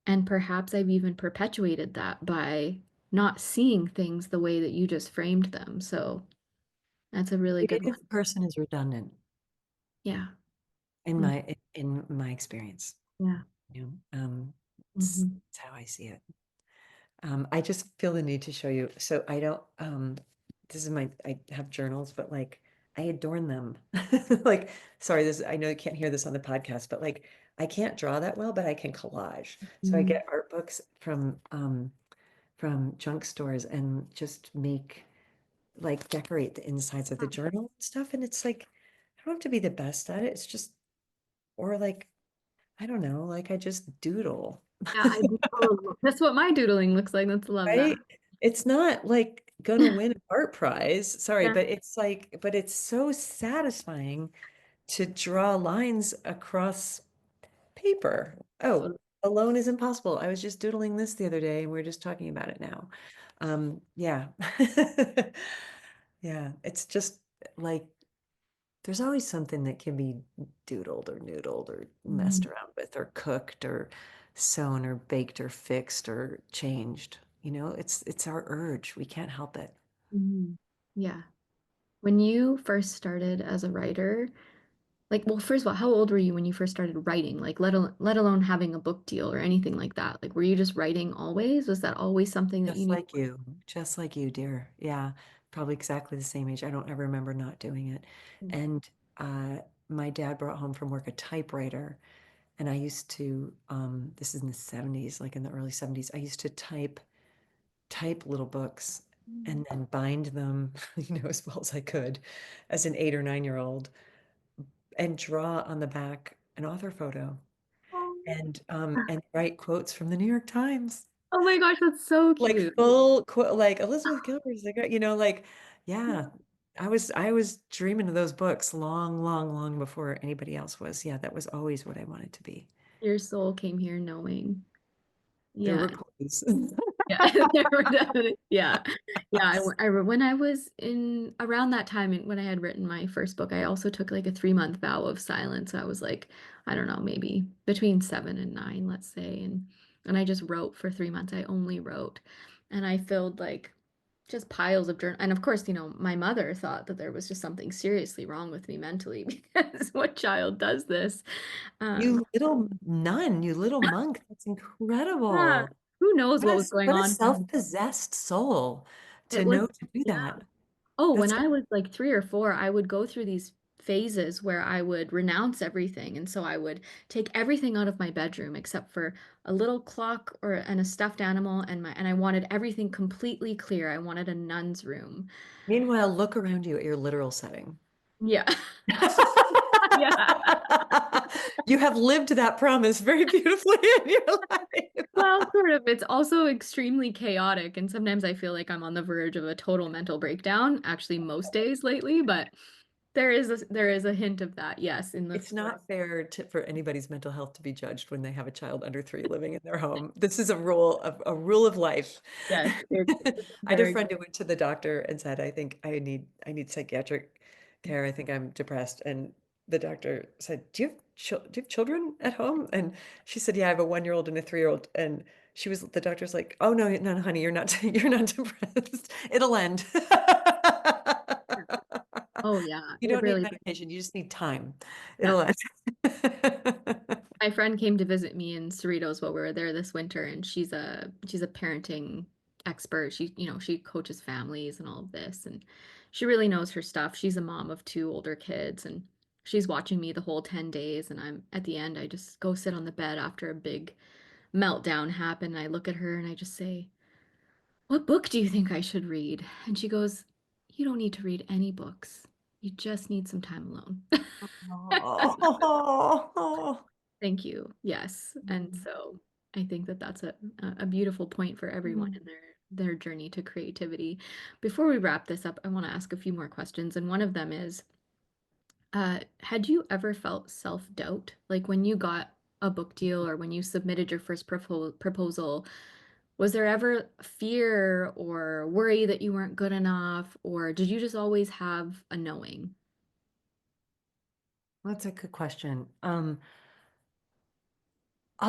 and perhaps I've even perpetuated that by not seeing things the way that you just framed them. So that's a really good one. Creative person is redundant Yeah. in Mm, my experience. yeah. It's how I see it. I just feel the need to show you. So I don't, this is I have journals, but like I adorn them. Like, sorry, I know you can't hear this on the podcast, but like I can't draw that well, but I can collage. So I Mhm. get art books from junk stores and just make like decorate the insides of the journal and stuff. And it's like, I don't have to be the best at it. It's just, or like, I don't know, like I just doodle. Yeah, I do. That's what my doodling looks like. That's love that. Right? It's not like gonna win an art prize. Sorry, Yeah. but it's like, but it's so satisfying to draw lines across paper. Oh, Totally. alone is impossible. I was just doodling this the other day and we are just talking about it now. Yeah. Yeah, it's just like there's always something that can be doodled or noodled or messed Mhm. around with or cooked or sewn or baked or fixed or changed. It's our urge. We can't help it. Mhm. Yeah. When you first started as a writer, like, well, first of all, how old were you when you first started writing? Like, let alone having a book deal or anything like that. Like, were you just writing always? Was that always something that you knew? Just like you, dear. Yeah, probably exactly the same age. I don't ever remember not doing it. And my dad brought home from work a typewriter, and I used to, this is in the 70s, like in the early 70s, I used to type little books and then bind them, as well as I could as an 8 or 9 year old and draw on the back an author photo and write quotes from the New York Times. Oh my gosh, that's so Like cute. full quote, like Elizabeth Gilbert's, like, like, yeah, I was dreaming of those books long, long, long before anybody else was. Yeah, that was always what I wanted to be. Your soul came here knowing. There Yeah. were clues. Yeah, there were definitely, yeah. Yeah, when I was in around that time and when I had written my first book, I also took like a 3 month vow of silence. I was like, I don't know, maybe between 7 and 9, let's say, and I just wrote for 3 months. I only wrote, and I filled like just piles of journal. And of course, my mother thought that there was just something seriously wrong with me mentally because what child does this? Um, You little nun, you little monk. That's yeah, incredible. who knows what was going What a on? self-possessed soul to It was, know to do yeah. that. Oh, when That's I was like 3 or 4, I would go through these phases where I would renounce everything. And so I would take everything out of my bedroom except for a little clock and a stuffed animal and I wanted everything completely clear. I wanted a nun's room. Meanwhile, look around you at your literal setting. Yeah. Yeah. You have lived that promise very beautifully in your life. Well, sort of. It's also extremely chaotic, and sometimes I feel like I'm on the verge of a total mental breakdown, actually most days lately, but there is a hint of that, yes, in the It's form. not fair for anybody's mental health to be judged when they have a child under 3 living in their home. This is a rule of life. Yes, it's I had a very friend who went to the doctor and said, "I think I need psychiatric care. I think I'm depressed." And the doctor said, do you have children at home?" And she said, "Yeah, I have a 1 year old and a 3 year old." And the doctor's like, "Oh no, no, honey, you're not you're not depressed. It'll end." Oh yeah, You it don't need really. medication. You just need time. Yeah. It'll end. My friend came to visit me in Cerritos while we were there this winter, and she's a parenting expert. She coaches families and all of this, and she really knows her stuff. She's a mom of two older kids, and she's watching me the whole 10 days, and I'm at the end, I just go sit on the bed after a big meltdown happened, and I look at her and I just say, "What book do you think I should read?" And she goes, "You don't need to read any books. You just need some time alone." Oh. Thank you. Yes. And so I think that that's a beautiful point for everyone in their journey to creativity. Before we wrap this up, I want to ask a few more questions. And one of them is, had you ever felt self-doubt? Like when you got a book deal or when you submitted your first proposal, Was there ever fear or worry that you weren't good enough, or did you just always have a knowing? That's a good question. I'll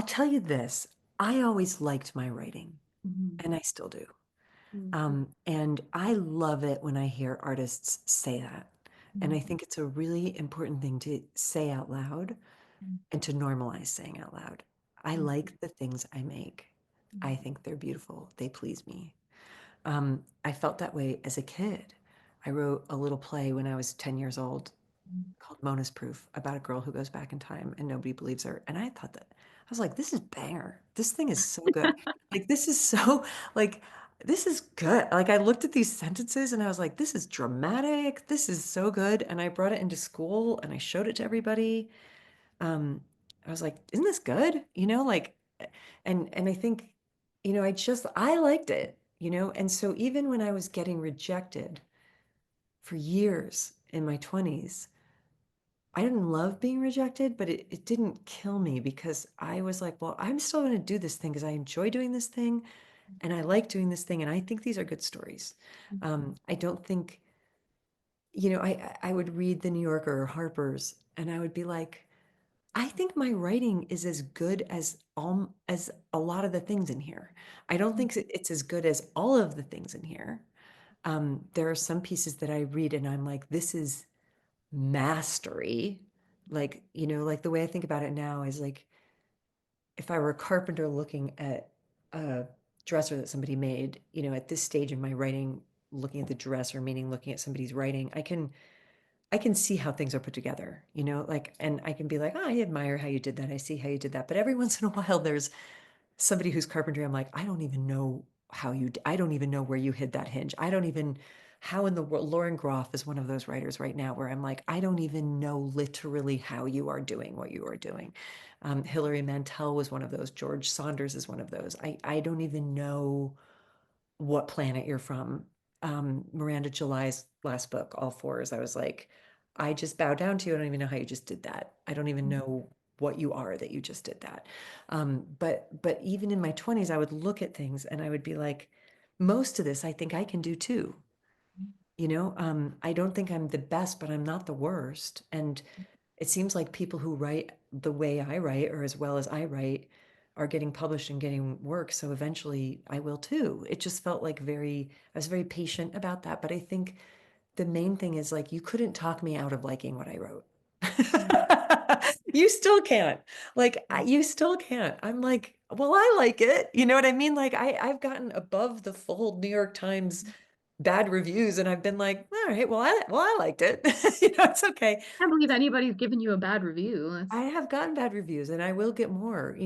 tell you this. I always liked my writing, Mhm. and I still do. Mhm. And I love it when I hear artists say that. And Mhm. I think it's a really important thing to say out loud and to normalize saying out loud. I Mhm. like the things I make. I Mhm. think they're beautiful. They please me. I felt that way as a kid. I wrote a little play when I was 10 years old called Mona's Proof about a girl who goes back in time and nobody believes her. And I thought that, I was like, this is banger. This thing is so good. Like, this is so, like, this is good. Like, I looked at these sentences and I was like, this is dramatic. This is so good. And I brought it into school and I showed it to everybody. Um, I was like, isn't this good? Like, and I think, I liked it, and so even when I was getting rejected for years in my 20s, I didn't love being rejected, but it didn't kill me because I was like, well, I'm still going to do this thing because I enjoy doing this thing and I like doing this thing and I think these are good stories. I don't think, I would read the New Yorker or Harper's and I would be like, I think my writing is as good as a lot of the things in here. I don't think it's as good as all of the things in here. There are some pieces that I read and I'm like, this is mastery. Like, like the way I think about it now is like if I were a carpenter looking at a dresser that somebody made, at this stage in my writing, looking at the dresser, meaning looking at somebody's writing, I can see how things are put together, like, and I can be like, oh, I admire how you did that. I see how you did that. But every once in a while, there's somebody who's carpentry. I'm like, I don't even know I don't even know where you hid that hinge. I don't even, how in the world, Lauren Groff is one of those writers right now where I'm like, I don't even know literally how you are doing what you are doing. Hilary Mantel was one of those. George Saunders is one of those. I don't even know what planet you're from. Miranda July's last book, All Fours, I was like, I just bow down to you. I don't even know how you just did that. I don't even know what you are that you just did that. But even in my 20s, I would look at things and I would be like, most of this I think I can do too. I don't think I'm the best, but I'm not the worst. And it seems like people who write the way I write or as well as I write are getting published and getting work. So eventually I will too. It just felt like I was very patient about that. But I think the main thing is like, you couldn't talk me out of liking what I wrote. You still can't. Like, you still can't. I'm like, well, I like it. You know what I mean? Like, I've gotten above the full New York Times bad reviews and I've been like, all right, well, I liked it. It's okay. Can't believe anybody's given you a bad review. I have gotten bad reviews and I will get more,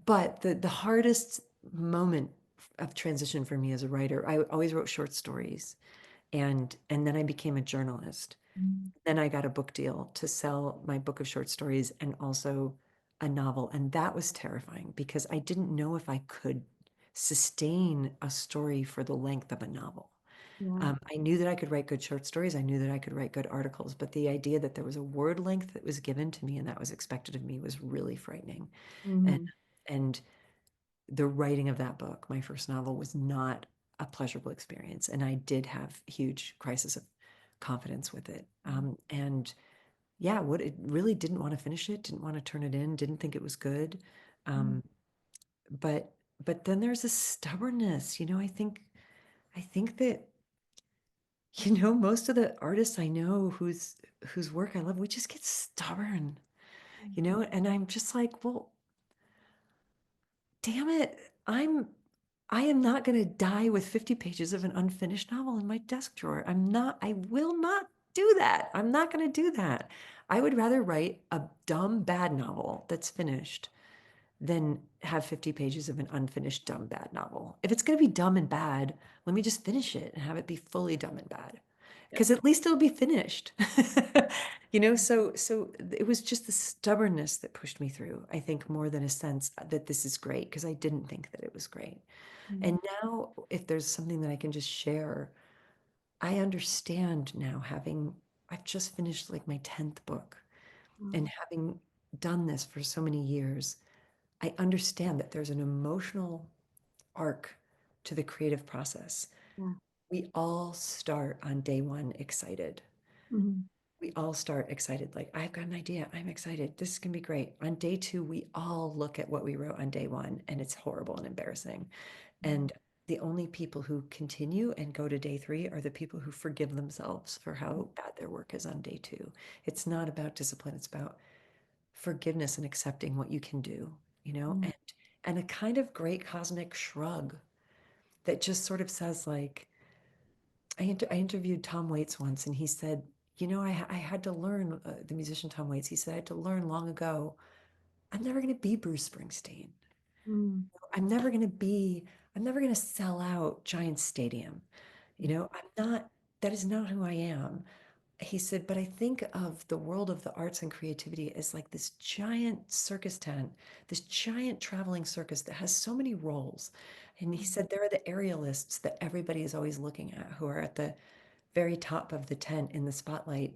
but the hardest moment of transition for me as a writer, I always wrote short stories and then I became a journalist. Then I got a book deal to sell my book of short stories and also a novel. And that was terrifying because I didn't know if I could sustain a story for the length of a novel. Yeah. I knew that I could write good short stories. I knew that I could write good articles, but the idea that there was a word length that was given to me and that was expected of me was really frightening. And Hmm. and the writing of that book, my first novel, was not a pleasurable experience, and I did have huge crisis of confidence with it. And yeah, what it really didn't want to finish it, didn't want to turn it in, didn't think it was good. Um, but but then there's a stubbornness, I think that most of the artists I know whose work I love, we just get stubborn, and I'm just like, well, damn it, I am not going to die with 50 pages of an unfinished novel in my desk drawer. I will not do that. I'm not going to do that. I would rather write a dumb bad novel that's finished than have 50 pages of an unfinished dumb bad novel. If it's going to be dumb and bad, let me just finish it and have it be fully dumb and bad. Yep. Because at least it'll be finished. So it was just the stubbornness that pushed me through, I think, more than a sense that this is great, because I didn't think that it was great. And now, if there's something that I can just share, I understand now, I've just finished like my 10th book and having done this for so many years. I understand that there's an emotional arc to the creative process. Yeah. We all start on day one excited. Mhm. We all start excited, like, I've got an idea. I'm excited. This is going to be great. On day two, we all look at what we wrote on day one, and it's horrible and embarrassing. And the only people who continue and go to day three are the people who forgive themselves for how bad their work is on day two. It's not about discipline, it's about forgiveness and accepting what you can do, you know, Yeah. and a kind of great cosmic shrug that just sort of says, like, I interviewed Tom Waits once, and he said, you know, I had to learn, the musician Tom Waits, he said, I had to learn long ago, I'm never going to be Bruce Springsteen. Mm. I'm never going to be, I'm never going to sell out Giant Stadium. You know, I'm not, that is not who I am. He said, but I think of the world of the arts and creativity as like this giant circus tent, this giant traveling circus that has so many roles. And he said, there are the aerialists that everybody is always looking at, who are at the very top of the tent in the spotlight,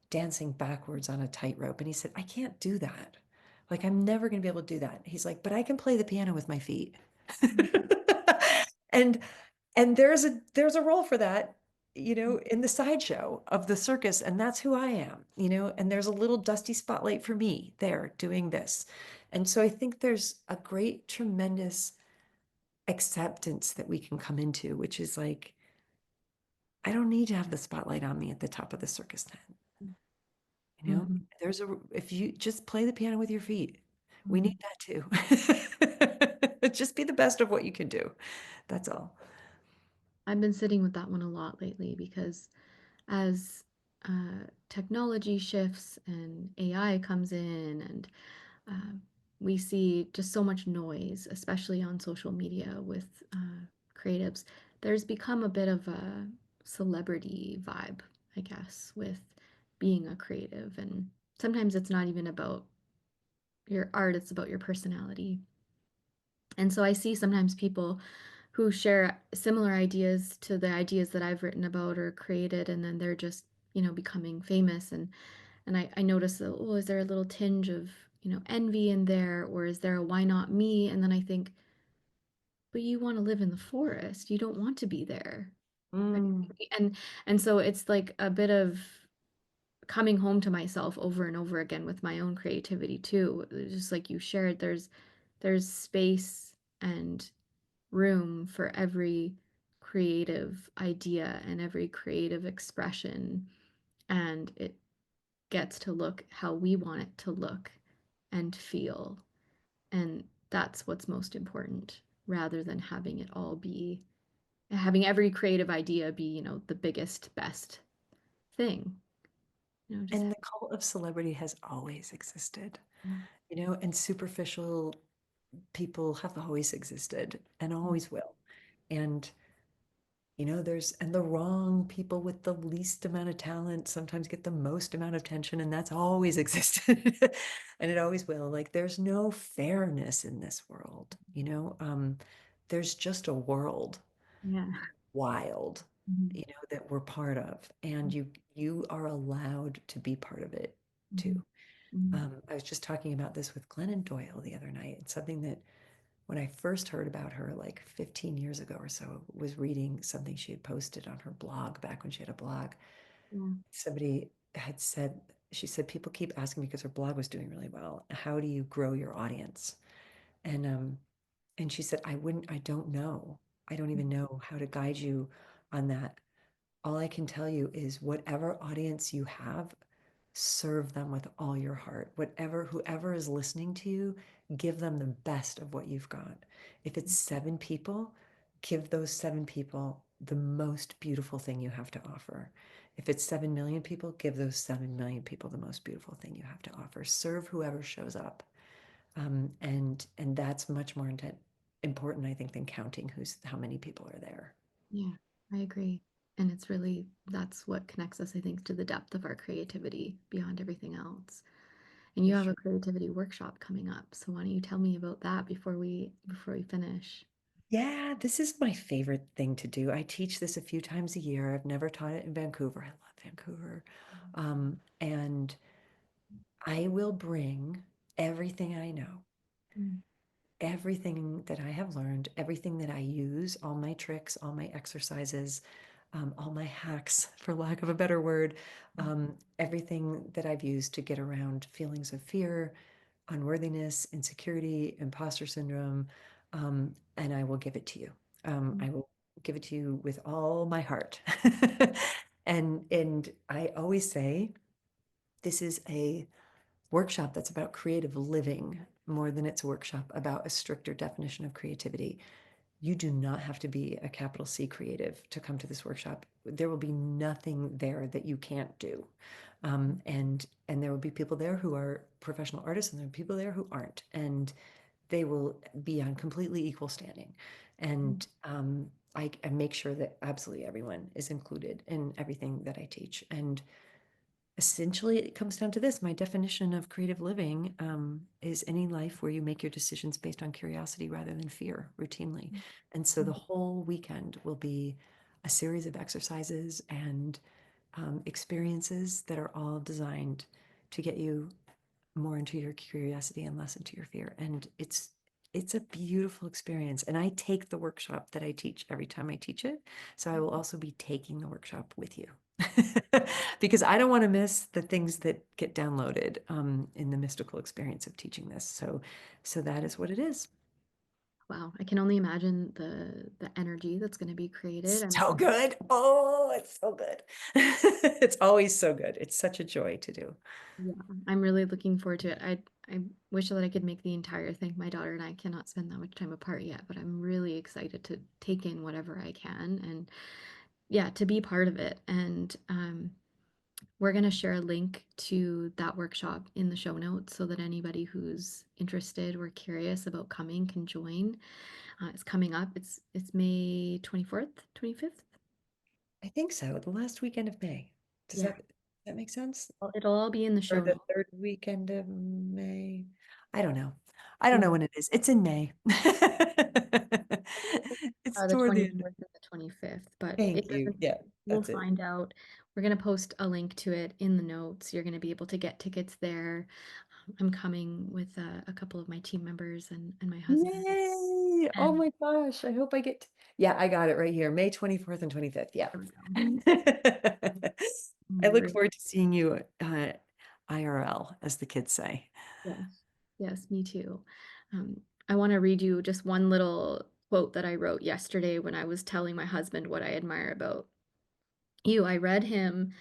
dancing backwards on a tightrope. And he said, I can't do that. Like, I'm never going to be able to do that. He's like, but I can play the piano with my feet. And there's a role for that, you know, in the sideshow of the circus, and that's who I am, you know, and there's a little dusty spotlight for me there doing this. And so I think there's a great, tremendous acceptance that we can come into, which is like, I don't need to have the spotlight on me at the top of the circus tent. You know, Mhm. there's a, if you just play the piano with your feet, we need Mhm. that too. Just be the best of what you can do. That's all. I've been sitting with that one a lot lately because as technology shifts and AI comes in, and uh, we see just so much noise, especially on social media with creatives, there's become a bit of a celebrity vibe, I guess, with being a creative. And sometimes it's not even about your art, it's about your personality. And so I see sometimes people who share similar ideas to the ideas that I've written about or created, and then they're just, becoming famous. And I notice that, oh, is there a little tinge of, envy in there, or is there a why not me? And then I think, but you want to live in the forest. You don't want to be there. Right? Mm. And so it's like a bit of coming home to myself over and over again with my own creativity too. Just like you shared, there's space and room for every creative idea and every creative expression, and it gets to look how we want it to look and feel. And that's what's most important, rather than having every creative idea be, the biggest, best thing. Just And the cult of celebrity has always existed, yeah. you know, and superficial people have always existed and always will. And, you know, and the wrong people with the least amount of talent sometimes get the most amount of attention, and that's always existed. And it always will. Like, there's no fairness in this world, you know? There's just a world, Yeah. wild, Mhm. you know, that we're part of. And you are allowed to be part of it too. Mhm. Mhm. I was just talking about this with Glennon Doyle the other night. It's something that when I first heard about her, like 15 years ago or so, was reading something she had posted on her blog back when she had a blog. Yeah. Somebody had said, she said, people keep asking me, because her blog was doing really well, how do you grow your audience? And and she said, I don't know. I don't even know how to guide you on that. All I can tell you is whatever audience you have, serve them with all your heart. Whoever is listening to you, give them the best of what you've got. If it's 7 people, give those 7 people the most beautiful thing you have to offer. If it's 7 million people, give those 7 million people the most beautiful thing you have to offer. Serve whoever shows up. And that's much more important, I think, than counting how many people are there. Yeah, I agree. And it's really, that's what connects us, I think, to the depth of our creativity beyond everything else. And you For have a sure. creativity workshop coming up. So why don't you tell me about that before we finish? Yeah, this is my favorite thing to do. I teach this a few times a year. I've never taught it in Vancouver. I love Vancouver. And I will bring everything I know. Mm. everything that I have learned, everything that I use, all my tricks, all my exercises, all my hacks, for lack of a better word, everything that I've used to get around feelings of fear, unworthiness, insecurity, imposter syndrome, and I will give it to you. I will give it to you with all my heart. And I always say this is a workshop that's about creative living more than it's a workshop about a stricter definition of creativity. You do not have to be a capital C creative to come to this workshop. There will be nothing there that you can't do. And there will be people there who are professional artists, and there are people there who aren't. And they will be on completely equal standing. And I make sure that absolutely everyone is included in everything that I teach. And essentially, it comes down to this. My definition of creative living is any life where you make your decisions based on curiosity rather than fear routinely. And so the whole weekend will be a series of exercises and experiences that are all designed to get you more into your curiosity and less into your fear. And it's a beautiful experience. And I take the workshop that I teach every time I teach it. So I will also be taking the workshop with you. Because I don't want to miss the things that get downloaded in the mystical experience of teaching this. So that is what it is. Wow, I can only imagine the energy that's going to be created. So good. Oh, it's so good. It's always so good. It's such a joy to do. Yeah, I'm really looking forward to it. I wish that I could make the entire thing. My daughter and I cannot spend that much time apart yet, but I'm really excited to take in whatever I can and yeah, to be part of it. And we're going to share a link to that workshop in the show notes so that anybody who's interested or curious about coming can join. It's coming up. It's May 24th, 25th. I think so. The last weekend of May. Yeah, Does that make sense? it'll all be in the Or show the notes. third weekend of May? I don't know. I don't Yeah. know when it is. It's in May. It's The toward the end. 24th and the 25th, but it Thank you. doesn't, Yeah, we'll that's it. find out. We're going to post a link to it in the notes. You're going to be able to get tickets there. I'm coming with a couple of my team members and my husband. Yay! Oh And my gosh. I hope I get yeah, I got it right here. May 24th and 25th. Yeah. there we go. I look Really, forward to seeing you IRL, as the kids say. yes, yes, me too. I want to read you just one little quote that I wrote yesterday when I was telling my husband what I admire about you. I read him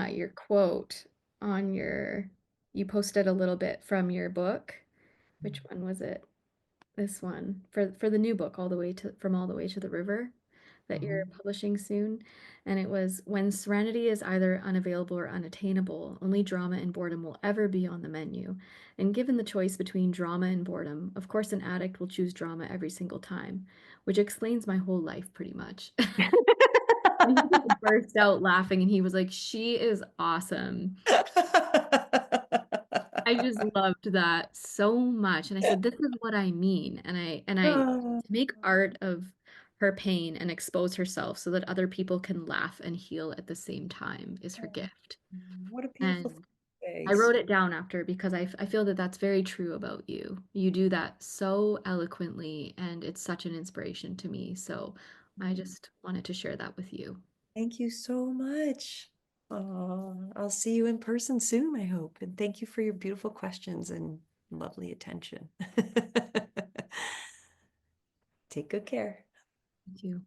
your quote on you posted a little bit from your book. Which one was it? This one for the new book, all the way to the river that you're Mhm. publishing soon. And it was when serenity is either unavailable or unattainable, only drama and boredom will ever be on the menu. And given the choice between drama and boredom, of course an addict will choose drama every single time, which explains my whole life pretty much. And he just burst out laughing and he was like, "She is awesome." I just loved that so much. And I said, "This is what I mean." And I Oh, to make art of her pain and expose herself so that other people can laugh and heal at the same time is her gift. what a beautiful And I face. wrote it down after because I feel that that's very true about you. You do that so eloquently and it's such an inspiration to me. So I just wanted to share that with you. Thank you so much. Oh, I'll see you in person soon, I hope. And thank you for your beautiful questions and lovely attention. Take good care. Thank you.